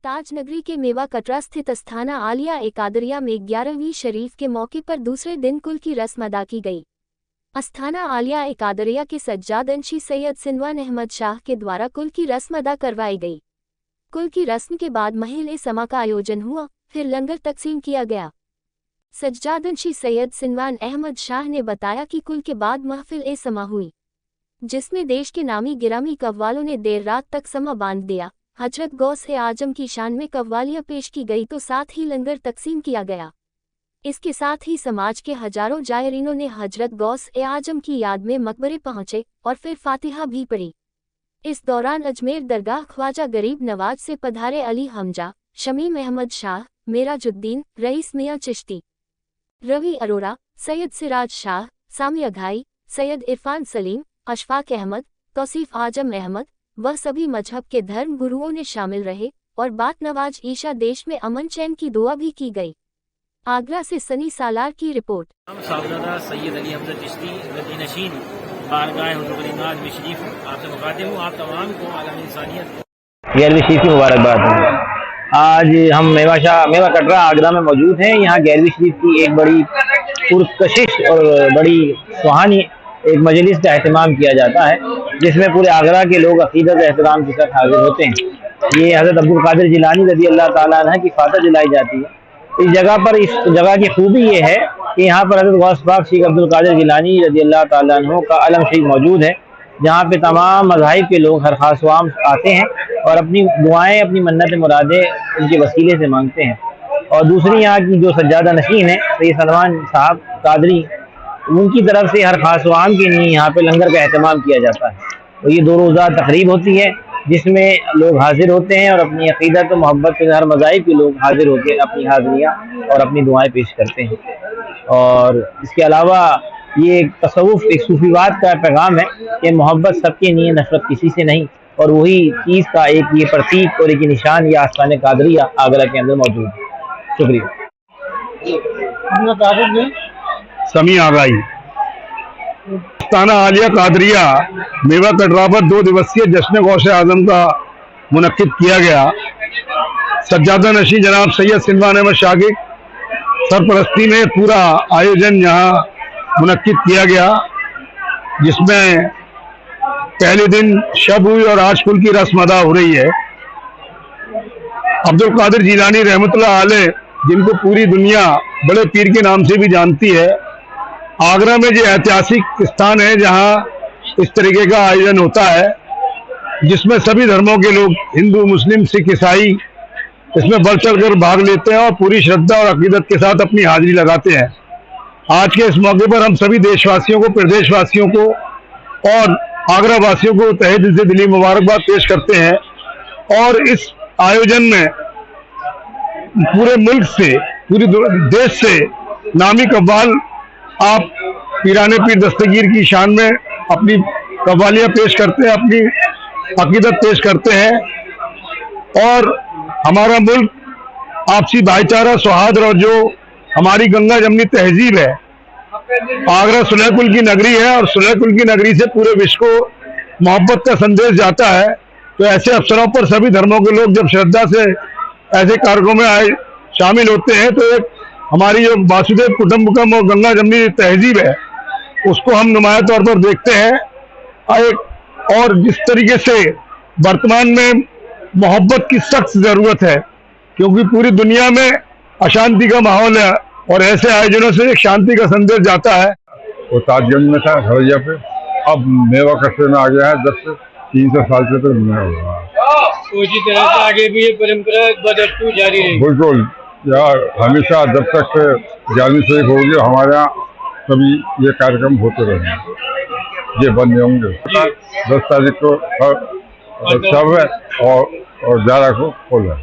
ताजनगरी के मेवा कटरा स्थित अस्थाना आलिया एकादरिया में 11वीं शरीफ के मौके पर दूसरे दिन कुल की रस्म अदा की गई। अस्थाना आलिया एकादरिया के सज्जादंशी सैयद सिनवान अहमद शाह के द्वारा कुल की रस्म अदा करवाई गई। कुल की रस्म के बाद महल समा का आयोजन हुआ, फिर लंगर तकसीम किया गया। सज्जादंशी सैयद सिनवान अहमद शाह ने बताया कि कुल के बाद महफिल समा हुई, जिसमें देश के नामी गिरामी कव्वालों ने देर रात तक समा बांध दिया। हजरत गौस आजम की शान में कव्वालियाँ पेश की गई तो साथ ही लंगर तकसीम किया गया। इसके साथ ही समाज के हजारों जायरीनों ने हजरत गौस आजम की याद में मकबरे पहुंचे और फिर फातिहा भी पढ़ी। इस दौरान अजमेर दरगाह ख्वाजा गरीब नवाज से पधारे अली हमजा, शमीम अहमद शाह, मेराजुद्दीन, रईस मियाँ चिश्ती, रवि अरोड़ा, सैयद सिराज शाह, सामी अघाई, सैयद इरफान सलीम, अशफाक अहमद, तौसीफ आजम अहमद वह सभी मजहब के धर्म गुरुओं ने शामिल रहे और बात नवाज ईशा देश में अमन चैन की दुआ भी की गई। आगरा से सनी सालार की रिपोर्ट। साहबजादा सैयद अली हमजा चिश्ती गद्दी-नशीन बारगाह हुज़ूर नाज़ में शरीफ आपसे मुखातिब हूँ। आप तमाम को आलम इंसानियत 11वीं शरीफ की मुबारकबाद है। आज हम मेवा कटरा आगरा में मौजूद हैं। यहाँ 11वीं शरीफ की एक बड़ी पुरकशिश और बड़ी सुहानी एक मजलिस का एहतमाम किया जाता है, जिसमें पूरे आगरा के लोग अकीदत एहतराम के साथ हाजिर होते हैं। ये हज़रत अब्दुल कादिर जिलानी रज़ी अल्लाह ताला अन्हु की फातह जलाई जाती है। इस जगह की खूबी ये है कि यहाँ पर हज़रत गौस पाक शेख अब्दुल कादिर जिलानी रज़ी अल्लाह ताला अन्हु का अलम शरीफ मौजूद है, जहाँ पे तमाम मज़ाहिब के लोग हर खास वाम आते हैं और अपनी दुआएं, अपनी मन्नत मुरादें उनके वसीले से मांगते हैं। और दूसरी यहाँ की जो सज्जादा नशीन है सैयद सलमान साहब कादरी, उनकी तरफ से हर खास वाम के लिए यहाँ पे लंगर का एहतमाम किया जाता है। तो ये 2 रोज़ा तकरीब होती है, जिसमें लोग हाजिर होते हैं और अपनी अक़ीदत और मोहब्बत के हर मज़ाहिब के लोग हाजिर होकर अपनी हाज़िरियाँ और अपनी दुआएं पेश करते हैं। और इसके अलावा ये एक तसव्वुफ़, एक सूफीवाद का पैगाम है कि मोहब्बत सबके लिए, नफ़रत किसी से नहीं। और वही चीज़ का एक ये प्रतीक और एक निशान या आस्थान कादरिया आगरा के अंदर मौजूद है। शुक्रिया। समी आगाई अस्थाना आलिया कादरिया मेवा कटरा पर 2 दिवसीय जश्न गौसे आजम का मुनक्किद किया गया। सज्जादा नशी जनाब सैयद सिनवान अहमद शाह की सरपरस्ती में पूरा आयोजन यहाँ मुनक्किद किया गया, जिसमें पहले दिन शब हुई और आज कुल की रस्म अदा हो रही है। अब्दुल कादिर जिलानी रहमतुल्लाह अलैह, जिनको पूरी दुनिया बड़े पीर के नाम से भी जानती है, आगरा में जो ऐतिहासिक स्थान है जहां इस तरीके का आयोजन होता है, जिसमें सभी धर्मों के लोग, हिंदू, मुस्लिम, सिख, ईसाई, इसमें बढ़ चढ़ कर भाग लेते हैं और पूरी श्रद्धा और अकीदत के साथ अपनी हाजिरी लगाते हैं। आज के इस मौके पर हम सभी देशवासियों को, प्रदेशवासियों को और आगरा वासियों को तहे दिल से दिली मुबारकबाद पेश करते हैं। और इस आयोजन में पूरे मुल्क से, पूरे देश से नामी कव्वाल आप पीराने पीर दस्तगीर की शान में अपनी कव्वालियाँ पेश करते हैं, अपनी अकीदत पेश करते हैं। और हमारा मुल्क आपसी भाईचारा, सौहार्द और जो हमारी गंगा जमनी तहजीब है, आगरा सुलह-कुल की नगरी है और सुलह-कुल की नगरी से पूरे विश्व को मोहब्बत का संदेश जाता है। तो ऐसे अवसरों पर सभी धर्मों के लोग जब श्रद्धा से ऐसे कार्यक्रमों में शामिल होते हैं, तो एक हमारी जो वासुदेव कुटुंबकम और गंगा जमनी तहजीब है, उसको हम नुमाया तौर पर देखते हैं। और जिस तरीके से वर्तमान में मोहब्बत की सख्त जरूरत है, क्योंकि पूरी दुनिया में अशांति का माहौल है और ऐसे आयोजनों से एक शांति का संदेश जाता है। वो ताजगंज में था खरैया पे, अब मेवा कटरे में आ गया है। जब से 300 साल से तो बना हुआ है। उसी तरह से आगे भी ये परंपरा बदस्तूर जारी रहेगी। बिल्कुल, यार हमेशा जब तक 11वीं शरीफ होगी हमारे यहाँ सभी ये कार्यक्रम होते रहेंगे, ये बंद नहीं होंगे। 10 तारीख को सब है और 11 को खोल है।